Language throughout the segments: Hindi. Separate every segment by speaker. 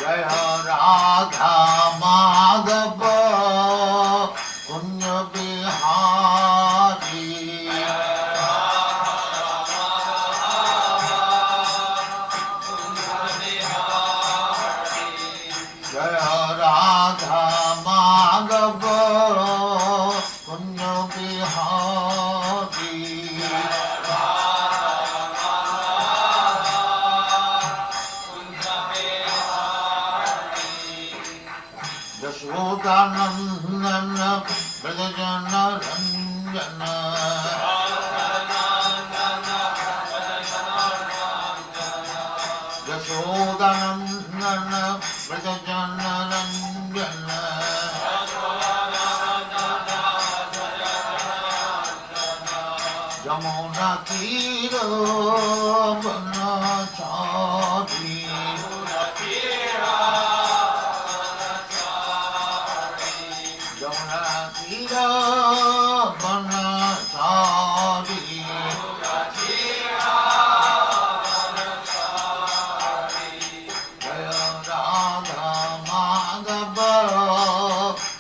Speaker 1: जय राधा माधव कुंज बिहारी जय राधा माधव कुंज बिहारी यशोदानंदन ब्रजजन रंजन यशोदानंदन ब्रजजन रंजन यमुना तीर बनचारी यमुना तीर बनचारी जय राधा माधव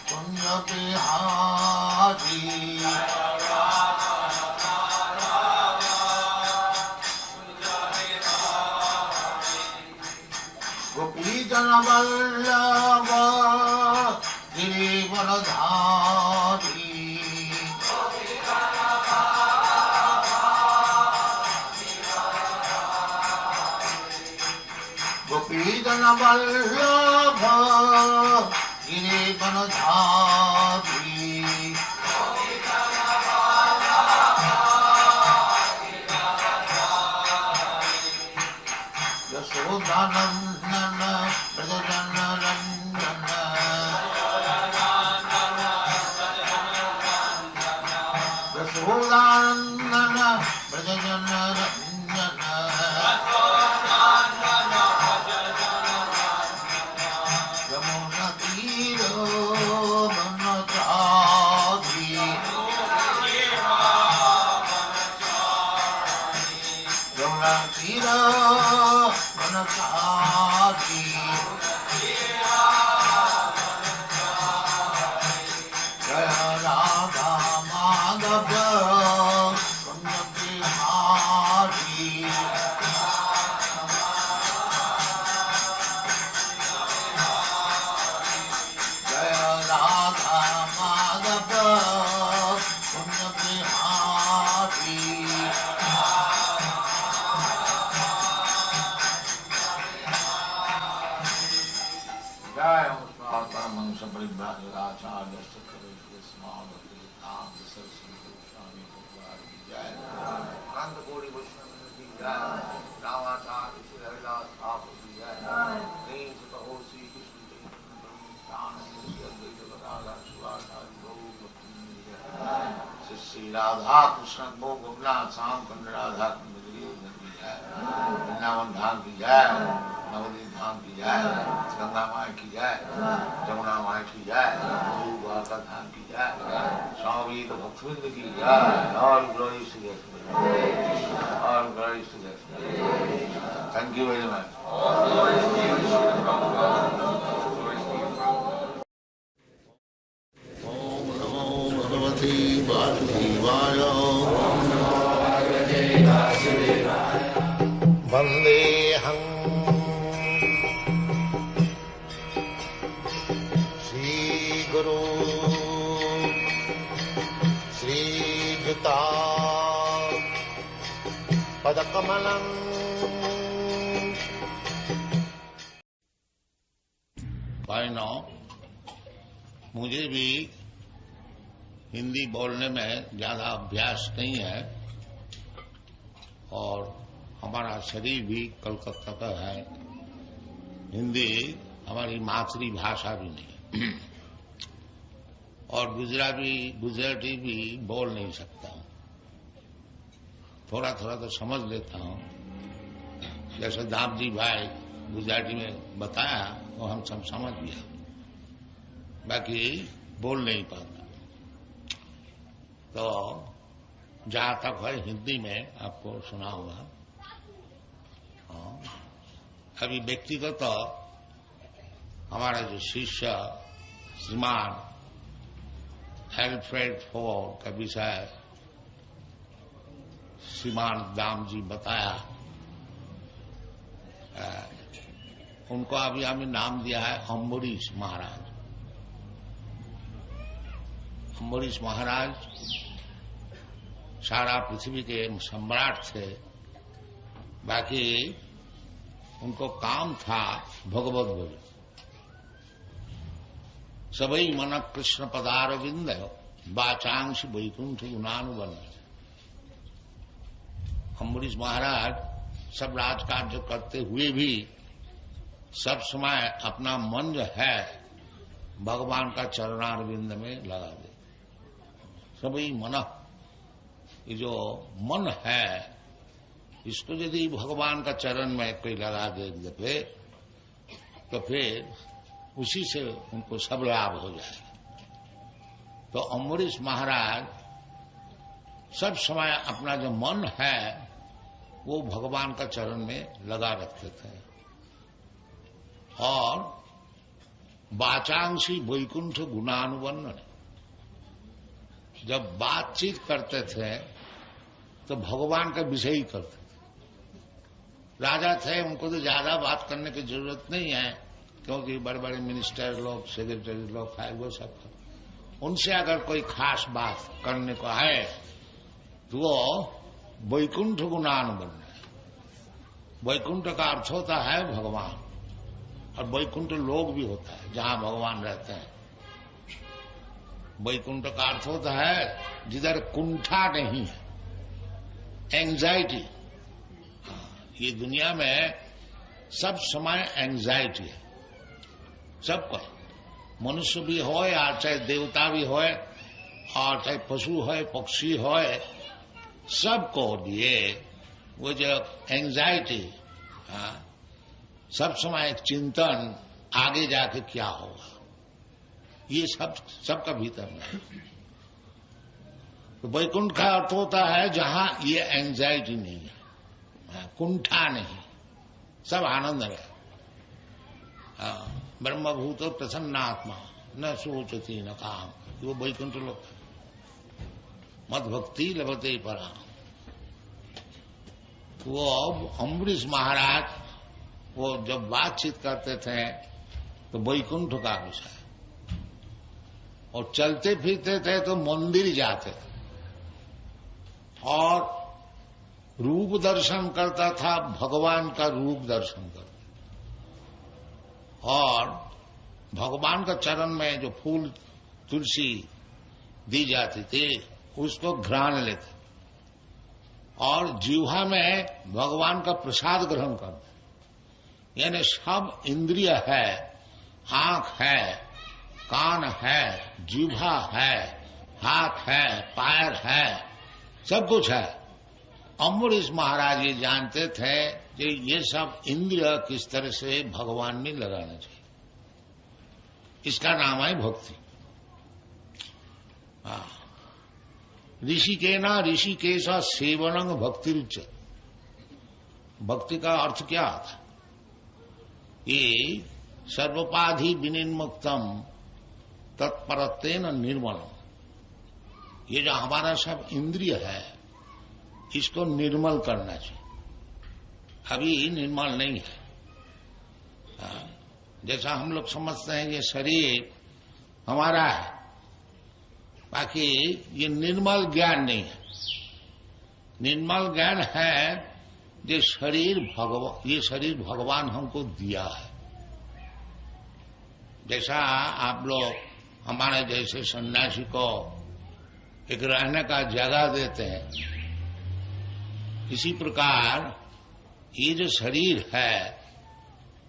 Speaker 1: कुंज बिहारी गोपी जन वल्लभ गिरिवरधारी गोपी जन वल्लभ गिरिवरधारी यशोदानंदन ब्रजजन रंजन यशोदानंदन ब्रजजन रंजन यमुना तीर बनचारी यमुना तीर बनचारी जय राधा माधव कुंज बिहारी जय राधा माधव कुंज बिहारी जय मंश परिभ्राजराचार्य जय कांत गौरी वैष्णव की जय रामाचार्य श्री हरिदास ठाकुर की जय प्रेम से कहो श्री कृष्ण जय श्री राधा कृष्ण गो गोपनाथ श्याम कुंड राधा कुंड की जय वृंदावन धाम की जय नवदीप धाम की जय गंगा माई की जय जमुना माई की जय द्वारका धाम की जय स्वामी भक्तवृंद की जय और ग्लोरी टू और glory to thank you very much ओम नमो भगवते वासुदेवाय वंदेहं श्रीगुरु श्रीयुता पदकमलं भाइयों मुझे भी हिंदी बोलने में ज्यादा अभ्यास नहीं है और हमारा शरीर भी कलकत्ता का है। हिंदी हमारी मातृभाषा भी नहीं है और गुजराती भी बोल नहीं सकता हूं। थोड़ा थोड़ा तो समझ लेता हूं, जैसे दामजी भाई गुजराती में बताया वो हम सब समझ गया, बाकी बोल नहीं पाता। तो जहां तक है हिंदी में आपको सुनाऊंगा। अभी व्यक्तिगत हमारा जो शिष्य श्रीमान एल्फ्रेड फोर्ड का विषय श्रीमान दाम जी बताया, उनको अभी हमें नाम दिया है अम्बरीश महाराज। अम्बरीश महाराज सारा पृथ्वी के सम्राट थे, बाकी उनको काम था भगवत बोल। सबई मन कृष्ण पदारविंद वाचांश वैकुंठ गुणानुबन। अम्बरीश महाराज सब राजकार्य करते हुए भी सब समय अपना मन जो है भगवान का चरणारविंद में लगा दे। सबई मन, ये जो मन है इसको यदि भगवान का चरण में कोई लगा दे तो फिर उसी से उनको सब लाभ हो जाएगा। तो अम्बरीश महाराज सब समय अपना जो मन है वो भगवान का चरण में लगा रखते थे और वाचांशी वैकुंठ गुणानुवर्णन, जब बातचीत करते थे तो भगवान का विषय ही करते थे। राजा थे, उनको तो ज्यादा बात करने की जरूरत नहीं है, क्योंकि बड़े बड़े मिनिस्टर लोग, सेक्रेटरी लोग है, वो सब उनसे अगर कोई खास बात करने को है तो वो वैकुंठ गुणानुवर्णन। वैकुंठ का अर्थ होता है भगवान, और वैकुंठ लोग भी होता है जहां भगवान रहते हैं। वैकुंठ का अर्थ होता है जिधर कुंठा नहीं है, एंजाइटी। ये दुनिया में सब समय एंजाइटी है सबको, मनुष्य भी हो या चाहे देवता भी हो और चाहे पशु हो पक्षी हो, सबको लिए वो जो एंजाइटी, सब समय एक चिंतन आगे जाके क्या होगा, ये सबका भीतर में। तो वैकुंठ का अर्थ होता है जहां ये एंजाइटी नहीं है, कुंठा नहीं, सब आनंद है। ब्रह्मभूत प्रसन्नात्मा न सोचती न काम, वो वैकुंठ लोग। मद भक्ति लभते परा। वो अम्बरीश महाराज वो जब बातचीत करते थे तो वैकुंठ का विषय, और चलते फिरते थे तो मंदिर जाते थे और रूप दर्शन करता था, भगवान का रूप दर्शन करता, और भगवान का चरण में जो फूल तुलसी दी जाती थी उसको घ्राण लेते, और जीवा में भगवान का प्रसाद ग्रहण करते। यानी सब इंद्रिय है, आंख है, कान है, जीवा है, हाथ है, पैर है, सब कुछ है। अम्बरीश महाराज ये जानते थे कि ये सब इंद्रिय किस तरह से भगवान में लगाना चाहिए। इसका नाम है भक्ति। ऋषिकेना ऋषिकेश सेवनंग भक्ति रुच। भक्ति का अर्थ क्या था? ये सर्वोपाधि विनिर्मुक्तम तत्परतेन निर्मलम। ये जो हमारा सब इंद्रिय है इसको निर्मल करना चाहिए। अभी निर्मल नहीं है। जैसा हम लोग समझते हैं ये शरीर हमारा है, बाकी ये निर्मल ज्ञान नहीं है। निर्मल ज्ञान है ये शरीर भगवान हमको दिया है। जैसा आप लोग हमारे जैसे सन्यासी को एक रहने का जगह देते हैं, इसी प्रकार ये जो शरीर है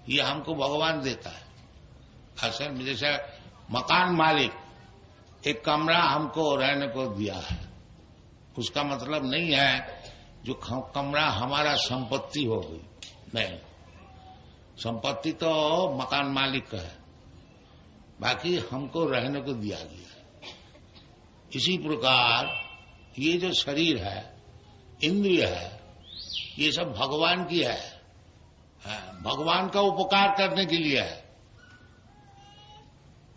Speaker 1: ये हमको भगवान देता है। असल में जैसे मकान मालिक एक कमरा हमको रहने को दिया है, उसका मतलब नहीं है जो कमरा हमारा संपत्ति हो गई, नहीं। संपत्ति तो मकान मालिक का है, बाकी हमको रहने को दिया गया है। इसी प्रकार ये जो शरीर है, इंद्रिय है, ये सब भगवान की है, भगवान का उपकार करने के लिए है।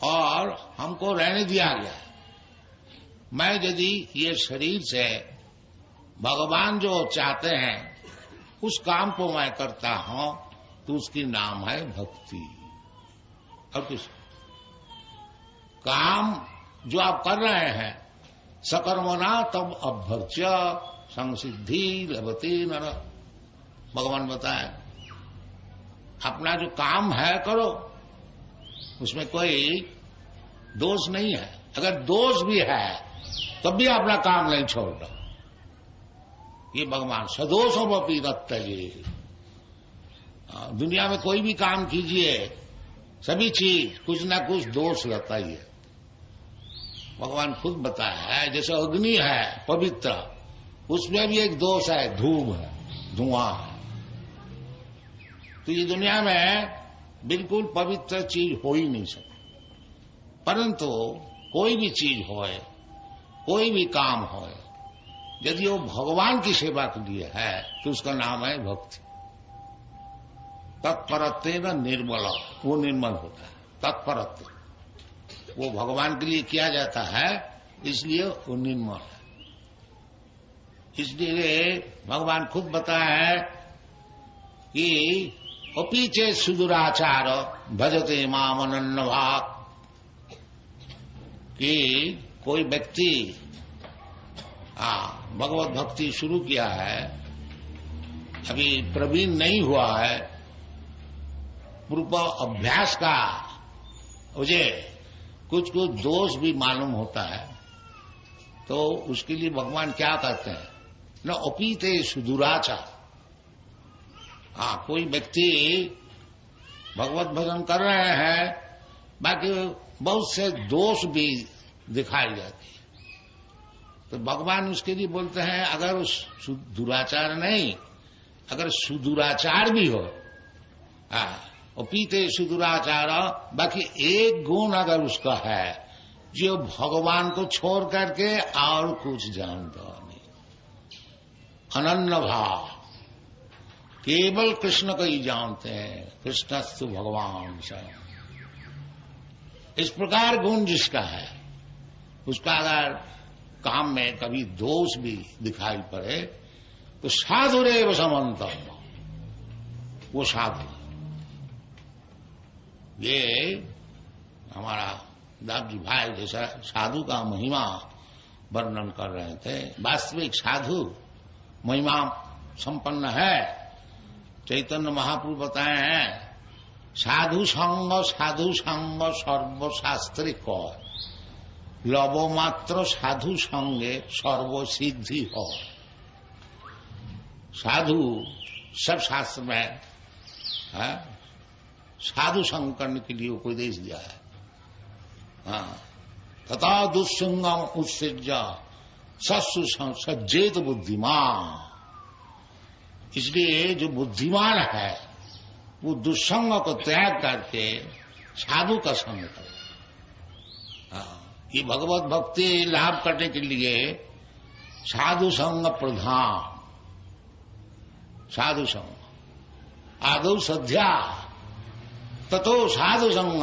Speaker 2: और हमको रहने दिया गया। मैं यदि ये शरीर से भगवान जो चाहते हैं उस काम को मैं करता हूं तो उसकी नाम है भक्ति। और कुछ काम जो आप कर रहे हैं सकर्मणा तब अभ्यर्च्य संसिद्धि लभते नर, भगवान बताए। अपना जो काम है करो, उसमें कोई दोष नहीं है। अगर दोष भी है तब भी अपना काम नहीं छोड़ना। ये भगवान सदोषमपि तत्यजेत्। दुनिया में कोई भी काम कीजिए, सभी चीज कुछ ना कुछ दोष रहता ही है। भगवान खुद बताया है, जैसे अग्नि है पवित्र, उसमें भी एक दोष है, धूम है, धुआं है। तो ये दुनिया में बिल्कुल पवित्र चीज हो ही नहीं सकती। परंतु कोई भी चीज होए, कोई भी काम होए, यदि वो भगवान की सेवा के लिए है तो उसका नाम है भक्ति। तत्परत्वेन निर्मल, वो निर्मल होता है। तत्परत्व वो भगवान के लिए किया जाता है, इसलिए वो निर्मल है। इसलिए भगवान खुद बताया है कि अपीचे सुदुराचार भजते माम अनन्य भाग, कि कोई व्यक्ति भगवत भक्ति शुरू किया है, अभी प्रवीण नहीं हुआ है, पूर्व अभ्यास का मुझे कुछ कुछ दोष भी मालूम होता है, तो उसके लिए भगवान क्या कहते हैं, न अपीते सुदुराचार। कोई व्यक्ति भगवत भजन कर रहे हैं, बाकी बहुत से दोष भी दिखाई जाते हैं, तो भगवान उसके लिए बोलते हैं अगर उस दुराचार नहीं, अगर सुदुराचार भी हो, अपीते सुदुराचार, बाकी एक गुण अगर उसका है जो भगवान को छोड़ करके और कुछ जानता नहीं, अनन्य भाव, केवल कृष्ण को ही जानते हैं, कृष्णस्तु भगवान स्वयं। इस प्रकार गुण जिसका है, उसका अगर काम में कभी दोष भी दिखाई पड़े तो साधुरेव समन्तम्, वो साधु। ये हमारा दादी भाई जैसा साधु का महिमा वर्णन कर रहे थे। वास्तविक साधु महिमा संपन्न है। चैतन्य महाप्रभु बताए हैं, साधु संग सर्वशास्त्रिक, लवो मात्र साधु संगे सर्व सिद्धि हो। साधु सब शास्त्र में है, साधु संग करने के लिए उपदेश दिया है। तथा दुस्संगम उत्सृज्य सत्सु सज्जेत बुद्धिमान। इसलिए जो बुद्धिमान है वो दुस्संग को त्याग करके साधु का संग करे। ये भगवत भक्ति लाभ करने के लिए साधु संग प्रधान। साधु संग आदौ सध्या ततो साधु संग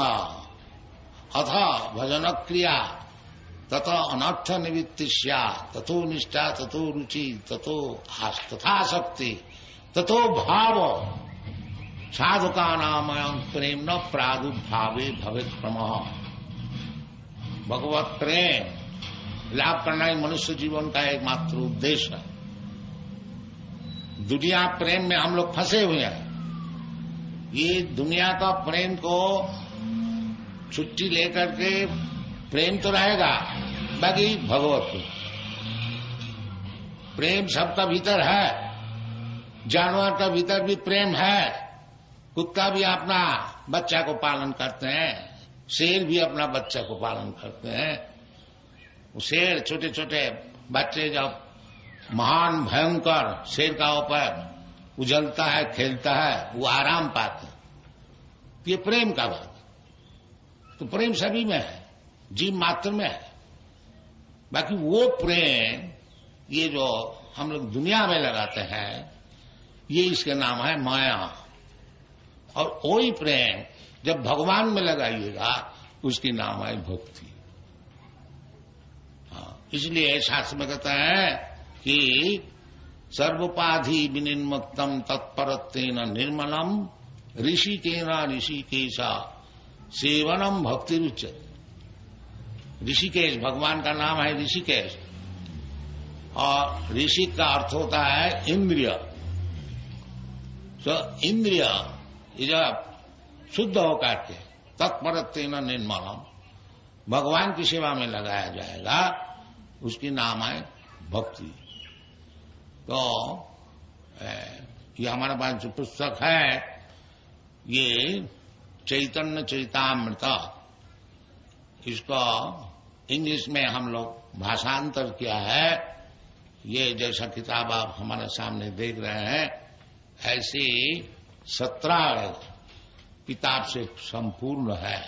Speaker 2: अथ भजन क्रिया ततो अनर्थ निवृत्ति ततो निष्ठा ततो रुचि ततो तथा शक्ति ततो भाव। साधु का नाम प्रेम न प्रादुर्भावे भवेत् क्रमः। भगवत प्रेम लाभ करना ही मनुष्य जीवन का एकमात्र उद्देश्य है। दुनिया प्रेम में हम लोग फंसे हुए हैं। ये दुनिया का प्रेम को छुट्टी लेकर के प्रेम तो रहेगा, बाकी भगवत प्रेम सबका भीतर है। जानवर का भीतर भी प्रेम है। कुत्ता भी अपना बच्चा को पालन करते हैं, शेर भी अपना बच्चा को पालन करते हैं। शेर छोटे छोटे बच्चे जब महान भयंकर शेर का ऊपर उजलता है, खेलता है, वो आराम पाते। ये प्रेम का बात। तो प्रेम सभी में है, जीव मात्र में है। बाकी वो प्रेम ये जो हम लोग दुनिया में लगाते हैं, ये इसके नाम है माया। और वही प्रेम जब भगवान में लगाइएगा उसकी नाम है भक्ति। इसलिए शास्त्र में कहता है कि सर्वोपाधि विनिर्मुक्तम तत्परत्वेन निर्मलम ऋषिकेना ऋषिकेशा सेवनम भक्ति रुच्यते। ऋषिकेश भगवान का नाम है ऋषिकेश, और ऋषि का अर्थ होता है इंद्रिय। तो इंद्रिय जब शुद्ध होकर के तत्परत्वेन निर्मलम भगवान की सेवा में लगाया जाएगा, उसकी नाम है भक्ति। तो ये हमारे पास जो पुस्तक है ये चैतन्य चरितामृत, इसको इंग्लिश में हम लोग भाषांतर किया है। ये जैसा किताब आप हमारे सामने देख रहे हैं, ऐसी 17 किताब से संपूर्ण है,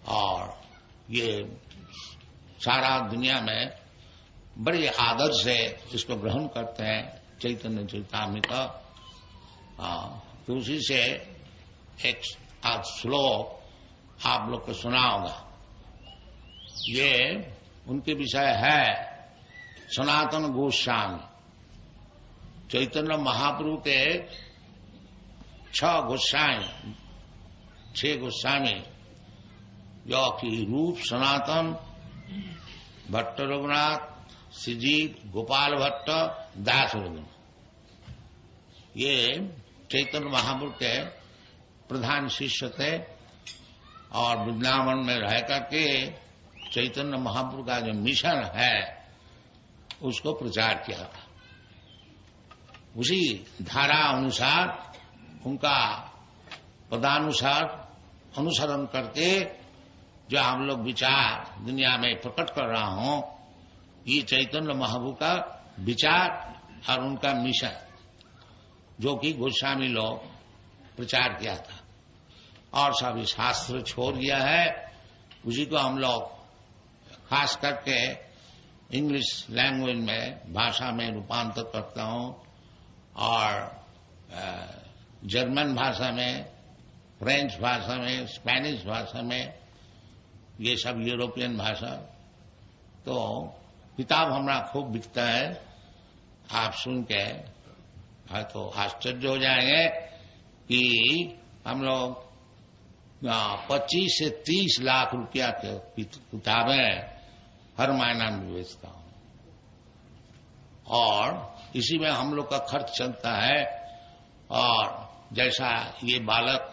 Speaker 2: और ये सारा दुनिया में बड़े आदर से इसको ग्रहण करते हैं, चैतन्य चरितामृत। तो उसी से एक आज श्लोक आप लोग को सुनाऊंगा। ये उनके विषय है सनातन गोस्वामी। चैतन्य महाप्रभु के 6 गोस्वामी जो कि रूप सनातन, भट्ट रघुनाथ, श्रीजीव, गोपाल भट्ट, दास रघुनाथ, ये चैतन्य महाप्रभु के प्रधान शिष्य थे, और वृंदावन में रह करके चैतन्य महाप्रभु का जो मिशन है उसको प्रचार किया था। उसी धारा अनुसार उनका पदानुसार अनुसरण करके जो हम लोग विचार दुनिया में प्रकट कर रहा हूं, ये चैतन्य महाप्रभु का विचार और उनका मिशन जो कि गोस्वामी लोग प्रचार किया था, और सभी शास्त्र छोड़ दिया है। उसी को हम लोग खास करके इंग्लिश लैंग्वेज में भाषा में रूपांतर करता हूं, और जर्मन भाषा में, फ्रेंच भाषा में, स्पेनिश भाषा में, ये सब यूरोपियन भाषा। तो किताब हमारा खूब बिकता है। आप सुन के तो आश्चर्य हो जाएंगे कि हम लोग 25 से 30 लाख रुपया की किताबें हर महीना में बेचता हूं, और इसी में हम लोग का खर्च चलता है। और जैसा ये बालक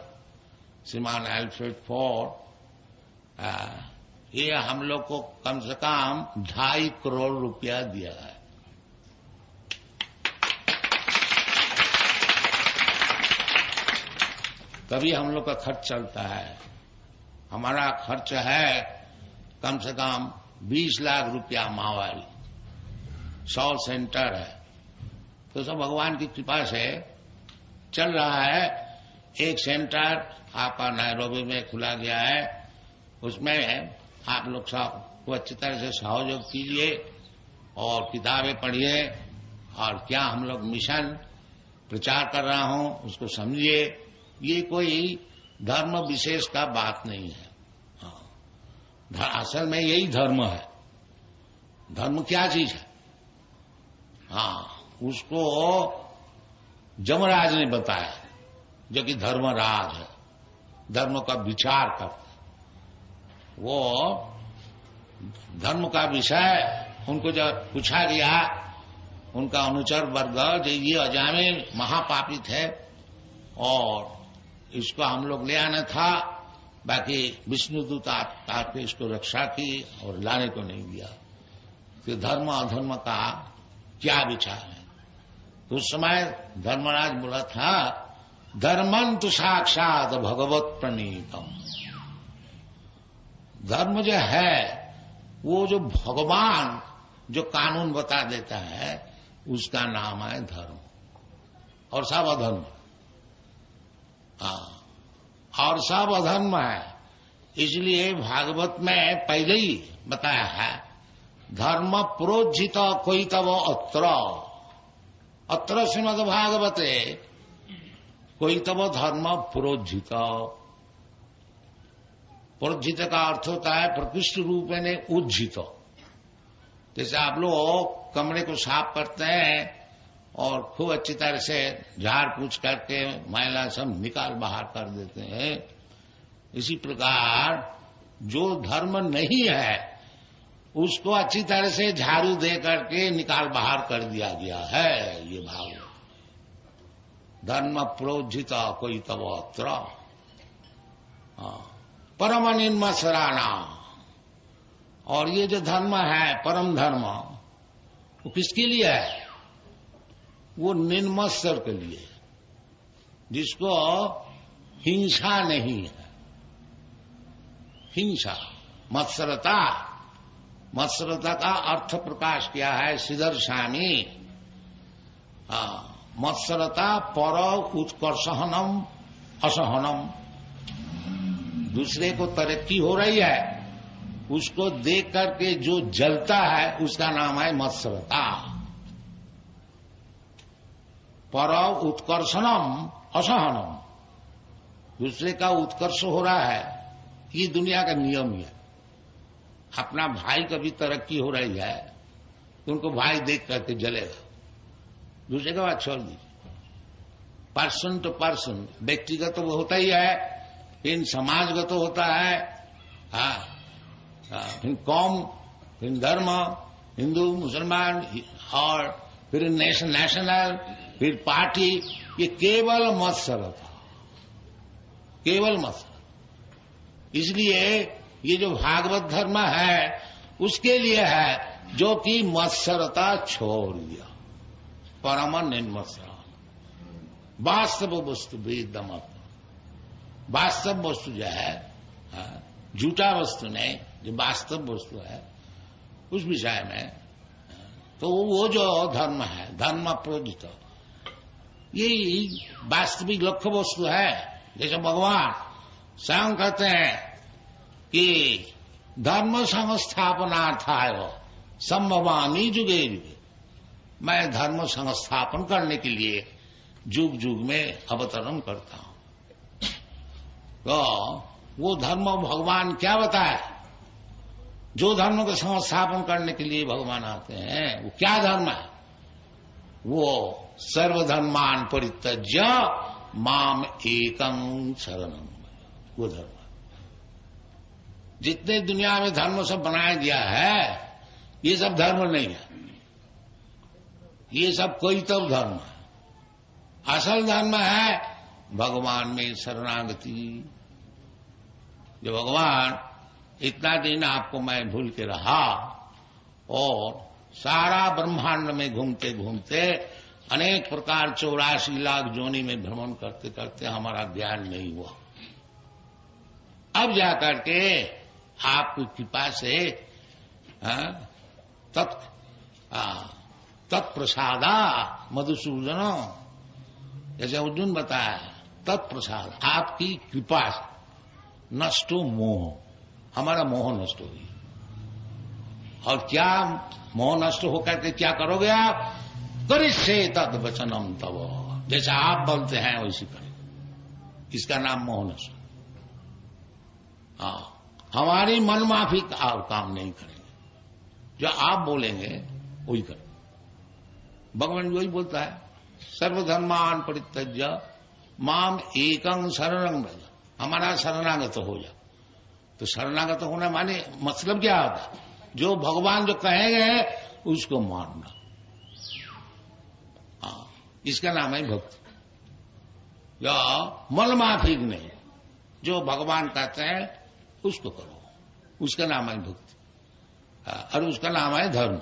Speaker 2: श्रीमान एल्फ्रेड फोर्ड, ये हम लोग को कम से कम 2.5 करोड़ रुपया दिया है। तभी हम लोग का खर्च चलता है। हमारा खर्च है कम से कम 20 लाख रुपया माहवारी, 100 सेंटर है। तो सब भगवान की कृपा से चल रहा है। एक सेंटर आपका नैरोबी में खुला गया है, उसमें आप लोग सब को अच्छी तरह से सहयोग कीजिए और किताबें पढ़िए, और क्या हम लोग मिशन प्रचार कर रहा हूं उसको समझिए। ये कोई धर्म विशेष का बात नहीं है। असल में यही धर्म है। धर्म क्या चीज है? उसको जमराज ने बताया, जो कि धर्मराज है, धर्म का विचार करता। वो धर्म का विषय उनको जब पूछा गया, उनका अनुचर वर्ग जो ये अजामे महापापी थे और इसको हम लोग ले आना था, बाकी विष्णुदूत आके इसको रक्षा की और लाने को नहीं दिया। कि धर्म अधर्म का क्या विचार है? तो उस समय धर्मराज बोला था, धर्मं तु साक्षात भगवत प्रणीतम। धर्म जो है वो जो भगवान जो कानून बता देता है उसका नाम है धर्म, और सब अधर्म। और सब अधर्म है। इसलिए भागवत में पहले ही बताया है, धर्म प्रोज्झित कोई तब अत्र श्रीमद् भागवते कोई तब धर्म प्रोज्झित। प्रोज्झित का अर्थ होता है प्रकृष्ट रूप में उज्जित। जैसे आप लोग कमरे को साफ करते हैं और खूब अच्छी तरह से झाड़ पूछ करके मैला सब निकाल बाहर कर देते हैं, इसी प्रकार जो धर्म नहीं है उसको अच्छी तरह से झाड़ू दे करके निकाल बाहर कर दिया गया है। ये भाव धर्म प्रोज्झित कोई तब अत्र परम निर्मसराना। और ये जो धर्म है परम धर्म वो किसके लिए है? वो निर्मत्सर के लिए, जिसको हिंसा नहीं है। हिंसा मत्सरता, मत्सरता का अर्थ प्रकाश किया है सिदर्शानी। मत्सरता पर उत्कर्षहनम असहनम। दूसरे को तरक्की हो रही है उसको देख करके जो जलता है उसका नाम है मत्सरता। पर उत्कर्षणम असहनम। दूसरे का उत्कर्ष हो रहा है, ये दुनिया का नियम है। अपना भाई कभी तरक्की हो रही है तो उनको भाई देख करके जलेगा, दूसरे का बात छोड़ दीजिए। पर्सन टू पर्सन व्यक्तिगत तो वो होता ही है, फिर समाजगत तो होता है, फिर कौम, फिर धर्म, हिंदू मुसलमान, और फिर नेशनल, फिर पार्टी। ये केवल मत्सरता, केवल मत्सर। इसलिए ये जो भागवत धर्म है उसके लिए है जो कि मत्सरता छोड़ दिया, परम निर्मत्सर। वास्तव वस्तु वेदम, वास्तव वस्तु जो है, झूठा वस्तु नहीं, जो वास्तव वस्तु है उस विषय में, तो वो जो धर्म है धर्म प्रोजित, ये वास्तविक लक्ष्य वस्तु है। जैसे भगवान स्वयं कहते हैं कि धर्म संस्थापनार्थाय संभवामी जुगे जुगे। मैं धर्म संस्थापन करने के लिए जुग जुग में अवतरण करता हूं। तो वो धर्म भगवान क्या बताए? जो धर्म का संस्थापन करने के लिए भगवान आते हैं वो क्या धर्म है? वो सर्वधर्मान परित्यज्य माम एकं शरणं, वो धर्म। जितने दुनिया में धर्म सब बनाया गया है ये सब धर्म नहीं है, ये सब कोई तो धर्म है। असल धर्म है भगवान में शरणागति। जो भगवान इतना दिन आपको मैं भूल के रहा और सारा ब्रह्मांड में घूमते घूमते अनेक प्रकार 84 लाख जोनी में भ्रमण करते करते हमारा ज्ञान नहीं हुआ। अब जाकर के आपकी कृपा से तत्प्रसादा मधुसूदन, जैसे अर्जुन बताया, तत्प्रसाद आपकी कृपा से नष्टो मोह, हमारा मोह नष्ट हो गया। और क्या मोह नष्ट होकर के क्या करोगे आप? करिष्ये तद वचनम तव, जैसा आप बोलते हैं वैसी करेंगे। इसका नाम मोह नष्ट। हमारी मनमाफी आप काम नहीं करेंगे, जो आप बोलेंगे वही करेंगे। भगवान वही बोलता है सर्वधर्मान परित्यज्य माम एकं शरणं व्रज, हमारा शरणागत हो जा। तो शरणागत होना माने मतलब क्या होता है? जो भगवान जो कहेंगे उसको मानना, इसका नाम है भक्ति। या मन माफिक नहीं, जो भगवान कहते हैं उसको करो, उसका नाम है भक्ति, और उसका नाम है धर्म।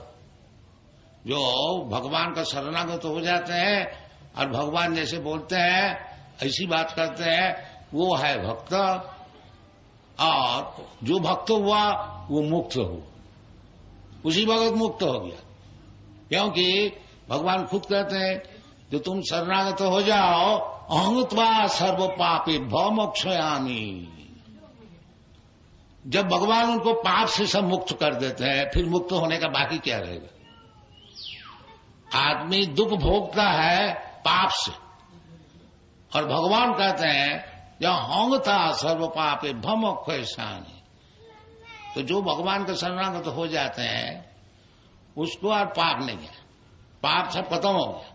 Speaker 2: जो भगवान का शरणागत हो जाते हैं और भगवान जैसे बोलते हैं ऐसी बात करते हैं, वो है भक्त। और जो भक्त हुआ वो मुक्त हो, उसी वक्त मुक्त हो गया। क्योंकि भगवान खुद कहते हैं जो तुम शरणागत हो जाओ, अहंत्वा सर्व पापे भव मोक्षयामि। जब भगवान उनको पाप से सब मुक्त कर देते हैं, फिर मुक्त होने का बाकी क्या रहेगा? आदमी दुख भोगता है पाप से, और भगवान कहते हैं या होंगता सर्व पापे भम क्षयशानी। तो जो भगवान के शरणागत हो जाते हैं उसको और पाप नहीं है, पाप सब खत्म हो गया।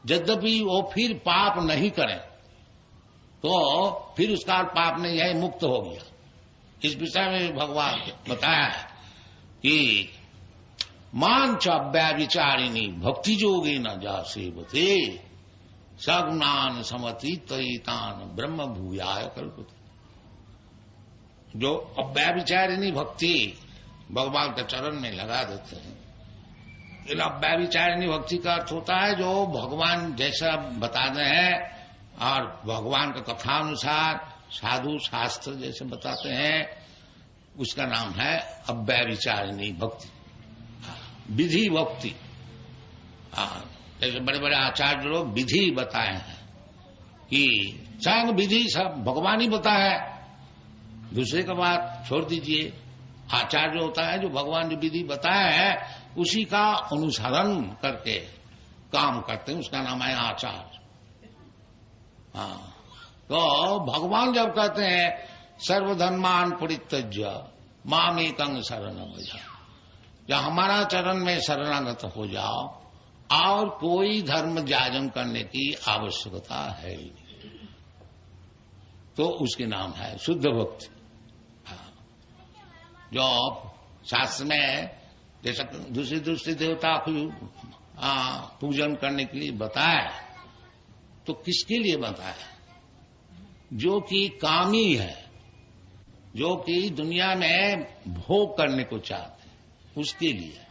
Speaker 2: यद्यपि वो फिर पाप नहीं करें तो फिर उसका और पाप नहीं है, मुक्त हो गया। इस विषय में भगवान बताया है कि मांच अव्याविचारिणी भक्ति जोगी न जा सेवते सगुणान समतीतान ब्रह्म भूयाय कल्पते। जो अव्याविचारिणी भक्ति भगवान के चरण में लगा देते हैं। इन अव्याविचारिणी भक्ति का अर्थ होता है जो भगवान जैसा बताते हैं और भगवान के कथानुसार साधु शास्त्र जैसे बताते हैं, उसका नाम है अव्याविचारिणी भक्ति, विधि भक्ति। जैसे बड़े बड़े आचार्य लोग विधि बताए हैं कि स्वयं विधि सब भगवान ही बताया है, दूसरे का बात छोड़ दीजिए। आचार्य होता है जो भगवान जो विधि बताया है उसी का अनुसरण करके काम करते हैं, उसका नाम है आचार्य। हाँ, तो भगवान जब कहते हैं सर्वधर्मान परित्यज्य मामेकं शरणं व्रज, या हमारा चरण में शरणागत हो जाओ और कोई धर्म जाजन करने की आवश्यकता है ही नहीं, तो उसके नाम है शुद्ध भक्ति। जो शास्त्र में जैसा दूसरे देवता को पूजन करने के लिए बताया, तो किसके लिए बताया? जो कि कामी है, जो कि दुनिया में भोग करने को चाहते हैं, उसके लिए।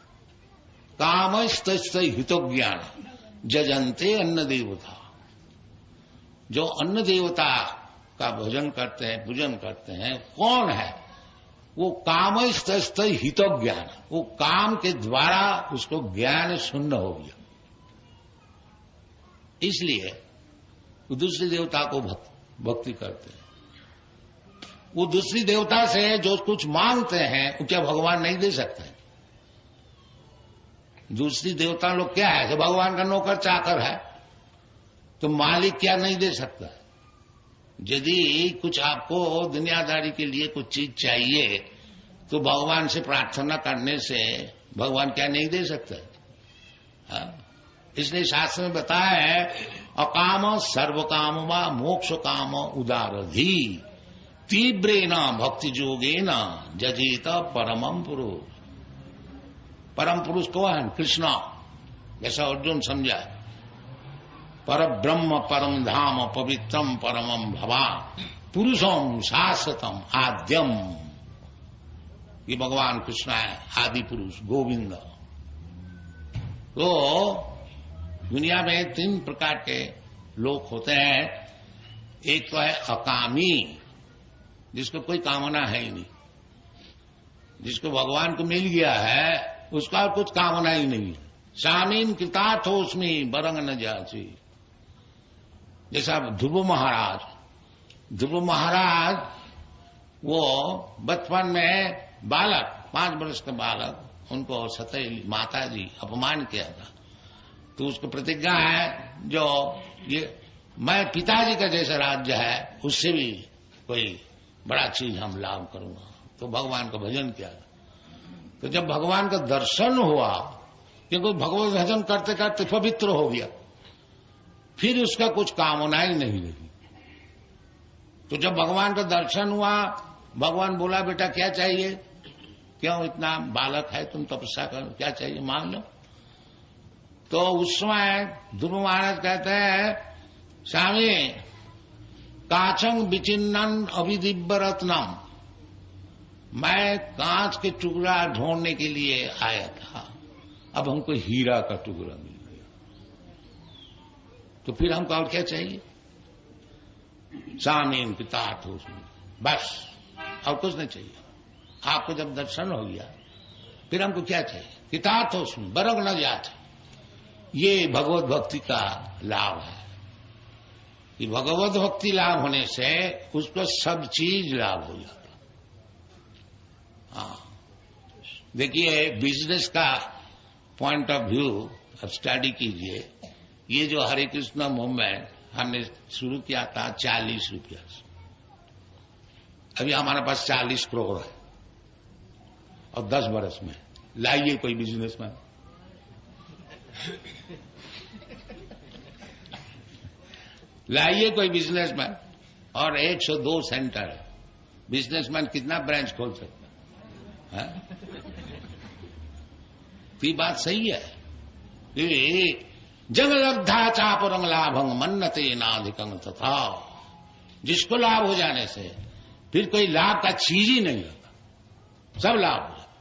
Speaker 2: कामस्तस्य हितोज्ञान जजन्ते अन्न देवता। जो अन्न देवता का भजन करते हैं, पूजन करते हैं, कौन है? वो कामस्तस्य हितोज्ञान, वो काम के द्वारा उसको ज्ञान शून्य हो गया, इसलिए वो दूसरी देवता को भक्ति करते हैं। वो दूसरी देवता से जो कुछ मांगते हैं वो क्या भगवान नहीं दे सकते? दूसरी देवता लोग क्या है कि भगवान का नौकर चाकर है, तो मालिक क्या नहीं दे सकता? यदि कुछ आपको दुनियादारी के लिए कुछ चीज चाहिए तो भगवान से प्रार्थना करने से भगवान क्या नहीं दे सकता? इसलिए शास्त्र में बताया है अकाम सर्व काम व मोक्ष काम उदारधी तीव्रेण भक्ति जोगेन जजेत परमं पुरुष। परम पुरुष को है कृष्ण, जैसा अर्जुन समझा। पर ब्रह्म परम धाम पवित्रम परमं भवान पुरुषम शाश्वतम आद्यम। ये भगवान कृष्ण है, आदि पुरुष गोविंद। तो दुनिया में 3 प्रकार के लोग होते हैं। एक तो है अकामी, जिसको कोई कामना है ही नहीं, जिसको भगवान को मिल गया है उसका और कुछ कामना ही नहीं। शामीन कृतार्थोस्मि बरंग न जाची। जैसा ध्रुव महाराज वो बचपन में बालक 5 वर्ष का बालक, उनको सतई माता जी अपमान किया था, तो उसको प्रतिज्ञा है जो ये मैं पिताजी का जैसा राज्य है उससे भी कोई बड़ा चीज हम लाभ करूंगा, तो भगवान का भजन किया। तो जब भगवान का दर्शन हुआ, क्योंकि भगवत भजन करते करते पवित्र हो गया, फिर उसका कुछ कामना ही नहीं रही। तो जब भगवान का दर्शन हुआ, भगवान बोला बेटा क्या चाहिए, क्यों इतना बालक है तुम तपस्या करो, क्या चाहिए मांग लो। तो उस समय ध्रुव महाराज कहते हैं स्वामी काचंग विचिन्नन अभिदिव्य रत्नम, मैं कांच के टुकड़ा ढूंढने के लिए आया था, अब हमको हीरा का टुकड़ा मिल गया, तो फिर हमको और क्या चाहिए? सामीन पितार्थ उसमें बस और कुछ नहीं चाहिए। आपको जब दर्शन हो गया फिर हमको क्या चाहिए? पितार्थ उसमें बरग न जाते। ये भगवत भक्ति का लाभ है कि भगवत भक्ति लाभ होने से उसको सब चीज लाभ हो जाता। हाँ, देखिए बिजनेस का पॉइंट ऑफ व्यू अब स्टडी कीजिए। ये जो हरे कृष्ण मूवमेंट हमने शुरू किया था 40 रुपया से। अभी हमारे पास 40 करोड़ है और 10 बरस में लाइए कोई बिजनेसमैन। लाइए कोई बिजनेसमैन और 102 सेंटर है। बिजनेसमैन कितना ब्रांच खोल सकता है? तो ये बात सही है। जंग लब्धा चापरंग लाभंग मन्नते नाधिकंग तथा। जिसको लाभ हो जाने से फिर कोई लाभ का चीज ही नहीं होता, सब लाभ हो जाता,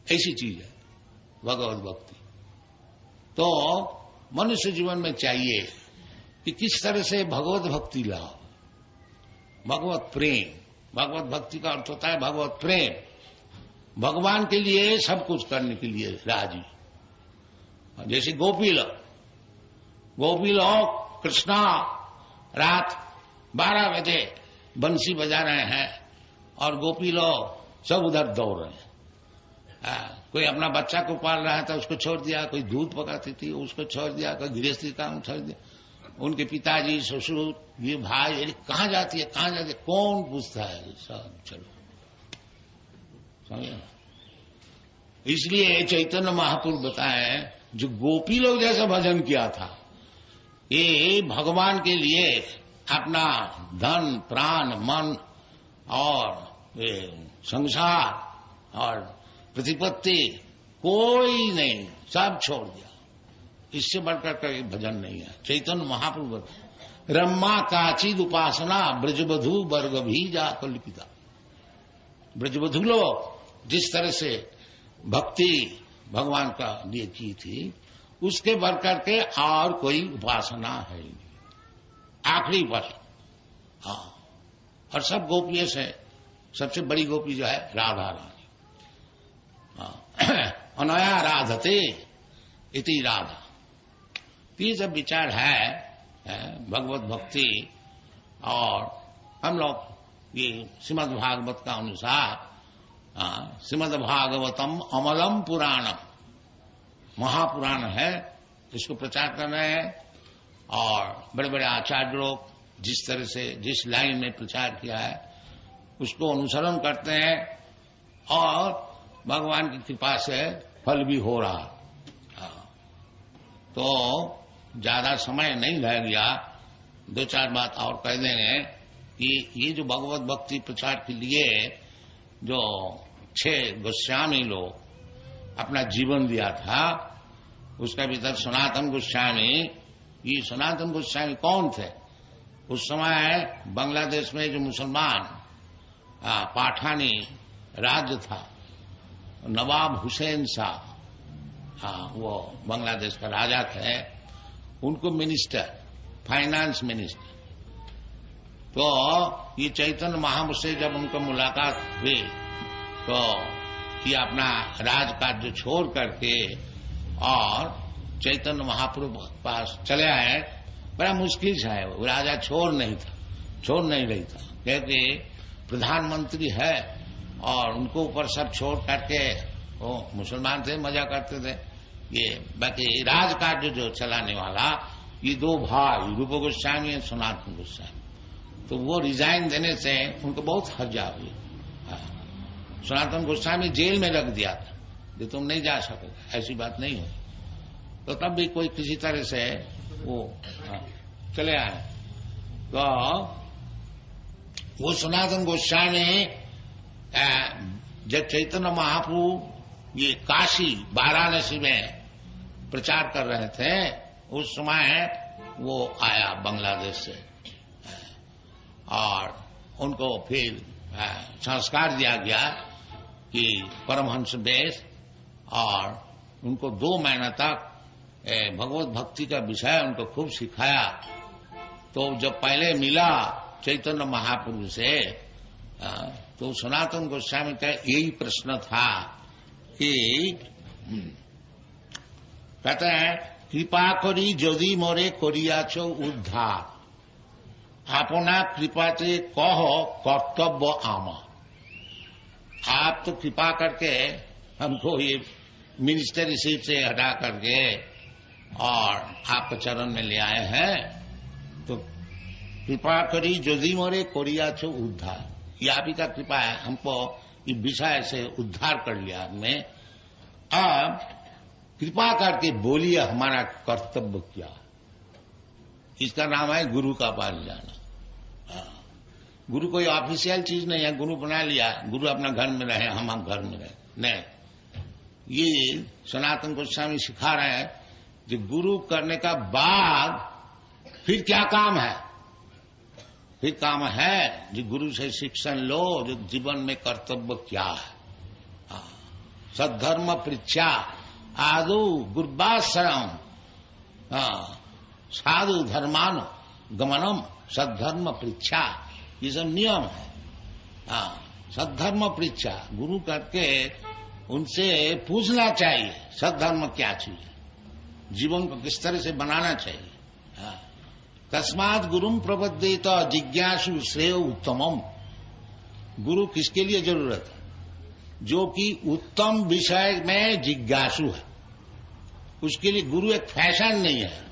Speaker 2: ऐसी चीज है भगवत भक्ति। तो मनुष्य जीवन में चाहिए कि किस तरह से भगवत भक्ति लाओ, भगवत प्रेम। भगवत भक्ति का अर्थ होता है भगवत प्रेम, भगवान के लिए सब कुछ करने के लिए राजी। जैसे गोपी लोग कृष्णा रात 12 बजे बंसी बजा रहे हैं और गोपी लोग सब उधर दौड़ रहे हैं। कोई अपना बच्चा को पाल रहा था उसको छोड़ दिया, कोई दूध पकाती थी उसको छोड़ दिया, कोई गृहस्थी काम छोड़ दिया। उनके पिताजी ससुर ये भाई कहाँ जाती है कहाँ जाती है कौन पूछता है, सब चलो समझे। इसलिए चैतन्य महापुरुष बताए जो गोपी लोग जैसा भजन किया था, ये भगवान के लिए अपना धन प्राण मन और संसार और प्रतिपत्ति कोई नहीं, सब छोड़ दिया। इससे बढ़कर कोई भजन नहीं है। चैतन्य महाप्रभु रम्मा काचिद उपासना ब्रजबधु वर्ग भी जाकर लिपिता। ब्रजबधु लोग जिस तरह से भक्ति भगवान का लिए की थी उसके बढ़कर के और कोई उपासना है नहीं, आखिरी उपासना। हाँ, और सब गोपियों से सबसे बड़ी गोपी जो है राधा रानी। हाँ, अनया राधते इति राधा। ये सब विचार है भगवत भक्ति। और हम लोग ये श्रीमद् भागवत का अनुसार श्रीमद् भागवतम अमलम पुराणम महापुराण है, इसको प्रचार कर रहे हैं। और बड़े बड़े आचार्य लोग जिस तरह से जिस लाइन में प्रचार किया है उसको अनुसरण करते हैं और भगवान की कृपा से फल भी हो रहा। तो ज्यादा समय नहीं रह गया, 2-4 बात और कह देंगे कि ये जो भगवत भक्ति प्रचार के लिए जो 6 गोस्वामी लोग अपना जीवन दिया था, उसका भीतर सनातन गोस्वामी। ये सनातन गोस्वामी कौन थे? उस समय बांग्लादेश में जो मुसलमान पाठानी राज्य था, नवाब हुसैन शाह, वो बांग्लादेश का राजा थे, उनको मिनिस्टर, फाइनेंस मिनिस्टर। तो ये चैतन्य महाप्रभु से जब उनको मुलाकात हुई तो ये अपना राजकार्य छोड़ करके और चैतन्य महाप्रभु के पास चले आए। बड़ा मुश्किल से है, वो राजा छोड़ नहीं रही था क्योंकि प्रधानमंत्री है और उनको ऊपर सब छोड़ करके, वो मुसलमान थे, मजा करते थे। ये बाकी राजकार्य जो चलाने वाला ये 2 भाई रूप गोस्वामी और सनातन गोस्वामी, तो वो रिजाइन देने से उनको बहुत हर्जा हुई। सनातन गोस्वामी जेल में रख दिया था कि तुम नहीं जा सकोगे, ऐसी बात नहीं हुई। तो तब भी कोई किसी तरह से वो चले आए। तो वो सनातन गोस्वामी जब चैतन्य महाप्रभु ये काशी वाराणसी में प्रचार कर रहे थे उस समय वो आया बांग्लादेश से और उनको फिर संस्कार दिया गया कि परमहंस वेश, और उनको 2 महीना तक भगवत भक्ति का विषय उनको खूब सिखाया। तो जब पहले मिला चैतन्य महाप्रभु से तो सनातन गोस्वामी का यही प्रश्न था कि कहते हैं कृपा करी यदि मोरे करियाछ उद्धार अपना कृपाते कह कर्तव्य आमा। आप तो कृपा करके हमको ये मिनिस्टरी सीट से हटा करके और आपके चरण में ले आए हैं, तो कृपा करी यदि मोरे कोरिया छो उद्धार, ये आप ही का कृपा है, हमको ये विषय से उद्धार कर लिया हमने। अब कृपा करके बोलिए हमारा कर्तव्य क्या। इसका नाम है गुरु का पास जाना। गुरु कोई ऑफिशियल चीज नहीं है, गुरु बना लिया, गुरु अपना घर में रहे, हम घर में रहे, नहीं। ये सनातन गोस्वामी सिखा रहे हैं कि गुरु करने का बाद फिर क्या काम है। फिर काम है जो गुरु से शिक्षण लो, जो जीवन में कर्तव्य क्या है। सद्धर्म पृच्छा आदु गुरुवाश्रम, साधु धर्मान गमनम, सद्धर्म पृच्छा, ये सब नियम है। सद्धर्म पृच्छा, गुरु करके उनसे पूछना चाहिए सद्धर्म क्या चीज है, जीवन को किस तरह से बनाना चाहिए। तस्मात् गुरुम प्रबद्धेत जिज्ञासु श्रेय उत्तमम। गुरु किसके लिए जरूरत है? जो कि उत्तम विषय में जिज्ञासु है, उसके लिए गुरु एक फैशन नहीं है,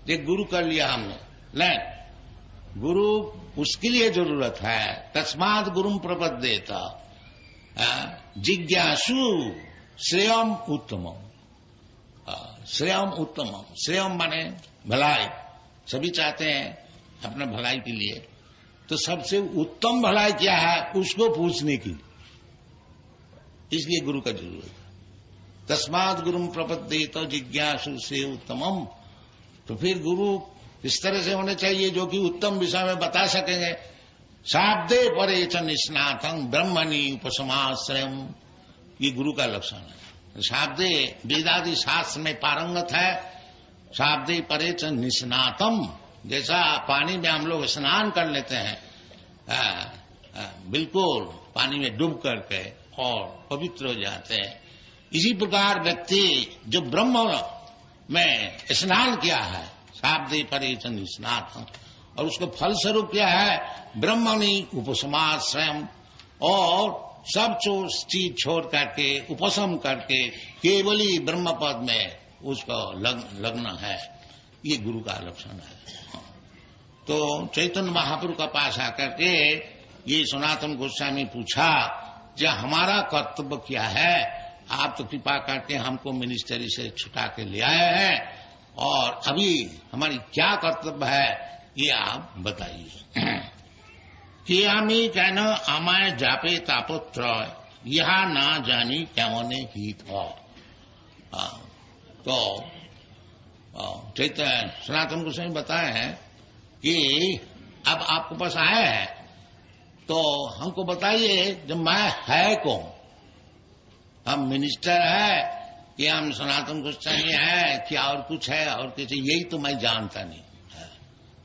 Speaker 2: एक गुरु कर लिया हमने, नहीं। गुरु उसके लिए जरूरत है। तस्मात् गुरुम प्रबद्धेत जिज्ञासु श्रेयम उत्तमम। श्रेयम उत्तमम, श्रेयम माने भलाई, सभी चाहते हैं अपने भलाई के लिए, तो सबसे उत्तम भलाई क्या है उसको पूछने की, इसलिए गुरु का जरूरत है। तस्मात् गुरुम प्रपद्येत जिज्ञासु श्रेय उत्तमम। तो फिर गुरु इस तरह से होने चाहिए जो कि उत्तम विषय में बता सकेंगे। शाब्दे परे च निष्णातं ब्रह्मणि उपसमाश्रयम्, ये गुरु का लक्षण है। शाब्दे वेदादि शास्त्र में पारंगत है, शाब्दे परे च निष्णातम, जैसा पानी में हम लोग स्नान कर लेते हैं, बिल्कुल पानी में डूब करके और पवित्र हो जाते हैं, इसी प्रकार व्यक्ति जो ब्रह्म में स्नान किया है, शाब्दे परे च निष्णातम, और उसका फल स्वरूप क्या है? ब्रह्मणि उपसमाश्रयम्, और सब चीज छोड़ करके उपशम करके केवल ही ब्रह्म पद में उसको लगना है। ये गुरु का लक्षण है। तो चैतन्य महाप्रभु का पास आकर के ये सनातन गोस्वामी पूछा, जो हमारा कर्तव्य क्या है? आप तो कृपा करके हमको मिनिस्ट्री से छुटा के ले आए हैं, और अभी हमारी क्या कर्तव्य है ये आप बताइए। कि आमी कहन आमाय जापे तापत्र, यह ना जानी कैमने ही था। तो चैतन्य सनातन गोस्वामी बताए हैं कि अब आपके पास आए हैं तो हमको बताइए जब मैं है कौन? हम मिनिस्टर है कि हम सनातन गोस्वामी है क्या और कुछ है और कुछ, यही तो मैं जानता नहीं।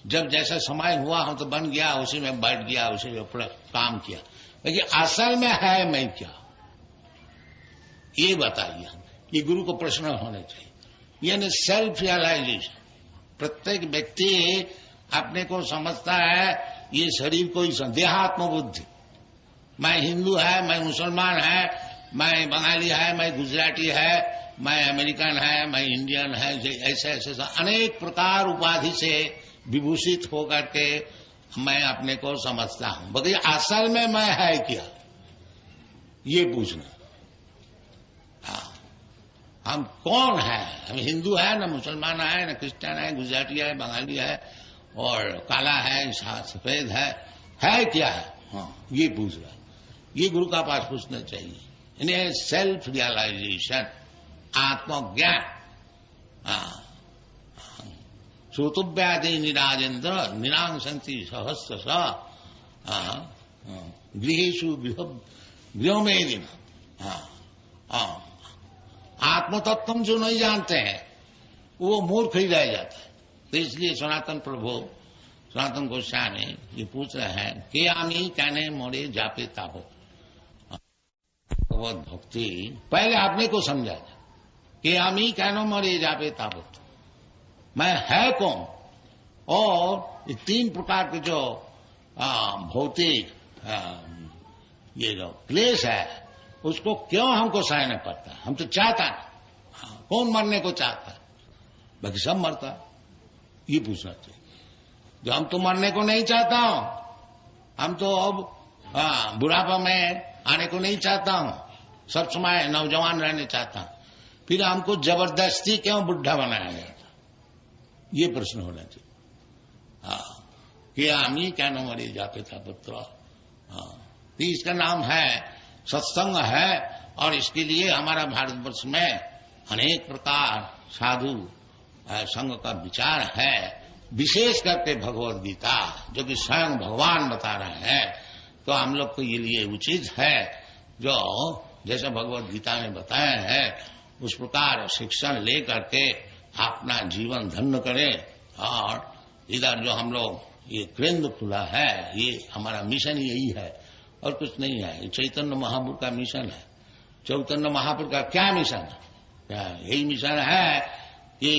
Speaker 2: जब जैसा समय हुआ हम तो बन गया, उसी में बैठ गया, उसी में अपना काम किया, लेकिन असल में है मैं क्या, ये बताइए हम। ये गुरु को प्रश्न होने चाहिए, यानी सेल्फ रियलाइजेशन। प्रत्येक व्यक्ति अपने को समझता है ये शरीर को ही, देहात्म बुद्धि, मैं हिंदू है, मैं मुसलमान है, मैं बंगाली है, मैं गुजराती है, मैं अमेरिकन है, मैं इंडियन है, ऐसे ऐसे अनेक प्रकार उपाधि से विभूषित होकर के मैं अपने को समझता हूं। बल्कि असल में मैं है क्या, ये पूछना। हम कौन है? हम हिंदू है, न मुसलमान है, न क्रिश्चियन है, गुजराती है, बंगाली है, और काला है, सफेद है क्या है? हाँ, ये पूछ रहा। ये गुरु का पास पूछना चाहिए। इन्हें सेल्फ रियलाइजेशन, आत्मज्ञान। श्रोतव्यादि निराजेन्द्र निरांसंति सहस्र गृहेशु गृहमेदिन। आत्मतत्व जो नहीं जानते हैं वो मूर्ख ही रह जाता है। तो इसलिए सनातन प्रभु सनातन गोस्वामी ये पूछ रहे हैं कि आमी कहने मोड़े जापे तापत। भगवत भक्ति पहले आपने को समझा था कि आमी कहनो मोड़े जापे तापत, मैं है कौन, और ये तीन प्रकार के जो भौतिक ये जो क्लेश है उसको क्यों हमको सहना पड़ता है? हम तो चाहता नहीं। कौन मरने को चाहता है? बाकी सब मरता है। ये पूछना चाहिए। जो हम तो मरने को नहीं चाहता हूं, हम तो अब बुढ़ापा में आने को नहीं चाहता हूं, सब समय नौजवान रहने चाहता हूं, फिर हमको जबरदस्ती क्यों बुढ़ा बनाया गया था? ये प्रश्न होना चाहिए। कि आमी क्या न मरी जाते था पुत्र। तो इसका नाम है सत्संग है, और इसके लिए हमारा भारतवर्ष में अनेक प्रकार साधु संघ का विचार है, विशेष करके भगवद गीता जो कि स्वयं भगवान बता रहे हैं। तो हम लोग को ये लिए उचित है जो जैसे भगवद गीता में बताया है उस प्रकार शिक्षण ले करके अपना जीवन धन्य करें। और इधर जो हम लोग ये केंद्र खुला है, ये हमारा मिशन यही है और कुछ नहीं है। ये चैतन्य महापुरुष का मिशन है। चैतन्य महापुरुष का क्या मिशन है? यही मिशन है कि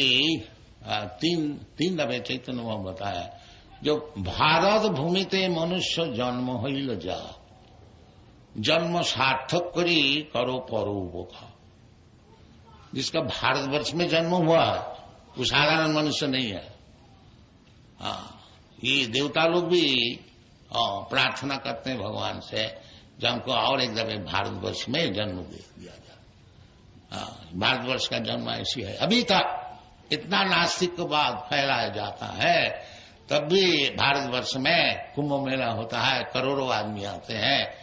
Speaker 2: तीन दफे चैतन्य महा बताया, जो भारत भूमि ते मनुष्य जन्म हईल जा, जन्म सार्थक करी करो परोपकार। जिसका भारतवर्ष में जन्म हुआ है वो साधारण मनुष्य नहीं है। ये देवता लोग भी प्रार्थना करते हैं भगवान से जो हमको और एक दफे भारतवर्ष में जन्म दे दिया जाए। भारतवर्ष का जन्म ऐसी है। अभी तक इतना नास्तिक के बाद फैलाया जाता है, तब भी भारतवर्ष में कुंभ मेला होता है, करोड़ों आदमी आते हैं,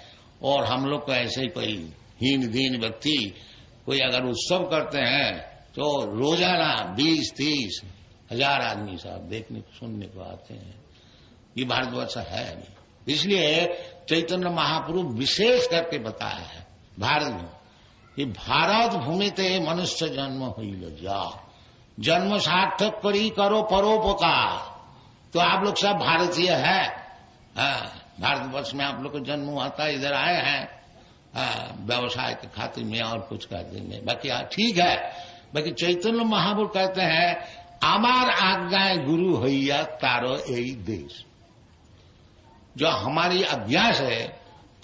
Speaker 2: और हम लोग को ऐसे ही कोई हीन दीन व्यक्ति कोई अगर उत्सव करते हैं तो रोजाना 20-30 हजार आदमी साहब देखने सुनने को आते हैं। ये भारतवर्ष है नहीं। इसलिए चैतन्य महाप्रभु विशेष करके बताया है भारत में कि भारत भूमि ते मनुष्य जन्म हुई जा, जन्म सार्थक करी करो परोपकार। तो आप लोग सब भारतीय है, भारतवर्ष में आप लोग को जन्म हुआ था, इधर आए हैं व्यवसाय के खातिर में और कुछ करते नहीं। बाकी ठीक है। बाकी चैतन्य महाप्रभु कहते हैं आमार आज्ञाएं गुरु हैया तारो यही देश। जो हमारी अभ्यास है,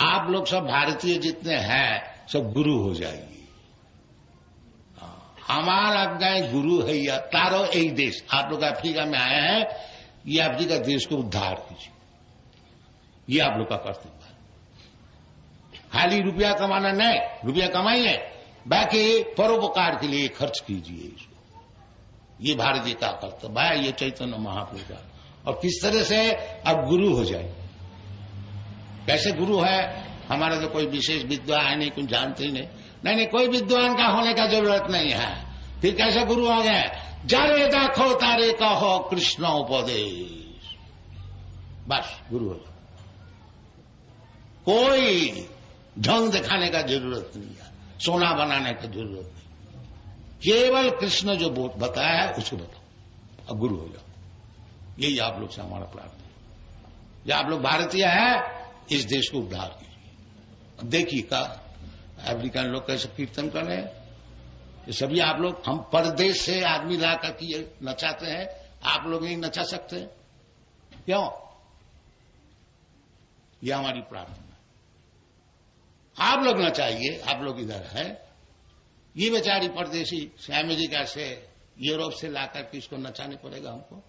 Speaker 2: आप लोग सब भारतीय जितने हैं सब गुरु हो जाएगी। हमार आज्ञाएं गुरु हैया तारो यही देश। आप लोग अफ्रीका में आए हैं, ये अफ्रीका देश को उद्धार कीजिए, ये आप लोग का कर्तव्य है। खाली रुपया कमाना नहीं, रुपया कमाइए, बाकी परोपकार के लिए खर्च कीजिए इसको। ये भारतीय का कर्तव्य है, ये चैतन्य महाप्रभु का। और किस तरह से अब गुरु हो जाए। कैसे गुरु है? हमारा तो कोई विशेष विद्वान है नहीं, कुछ जानते ही नहीं, कोई विद्वान का होने का जरूरत नहीं है। फिर कैसे गुरु हो गए? जारे देखो तारे कहो कृष्ण उपदेश, बस गुरु हो जाए। कोई ढंग दिखाने का जरूरत नहीं है, सोना बनाने की जरूरत नहीं, केवल कृष्ण जो बताया है उसको बताओ, अब गुरु हो जाओ। यही आप लोग से हमारा प्रार्थना है। जो आप लोग भारतीय है, इस देश को उद्धार कीजिए। अब देखिए का अफ्रीकन लोग कैसे कीर्तन कर रहे हैं, ये सभी आप लोग, हम परदेश से आदमी लाकर के नचाते हैं, आप लोग नहीं नचा सकते क्यों? ये हमारी प्रार्थना है। आप लोग नचाइए, आप लोग इधर है। ये बेचारी परदेशी अमेरिका से यूरोप से लाकर के इसको नचाने पड़ेगा हमको।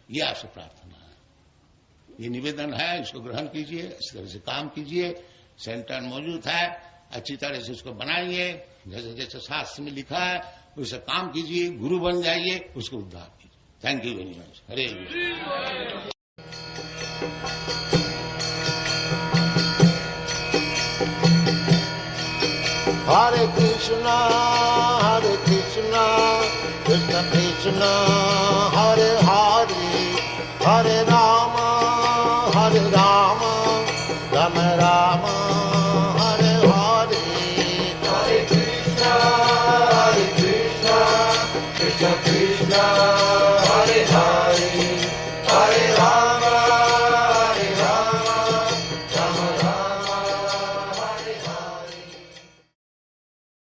Speaker 2: ये आपसे प्रार्थना है, ये निवेदन है, इसको ग्रहण कीजिए, इस तरह से काम कीजिए। सेंटर मौजूद है, अच्छी तरह से उसको बनाइए, जैसे जैसे शास्त्र में लिखा है उसे काम कीजिए, गुरु बन जाइए, उसको उद्धार कीजिए। Thank you very much. Hare
Speaker 3: Hare Krishna, Krishna Krishna, Hare Hare, Hare Rama, Rama Rama, Hare Hare. Hare Krishna, Krishna Krishna, Hare Hare, Hare Rama.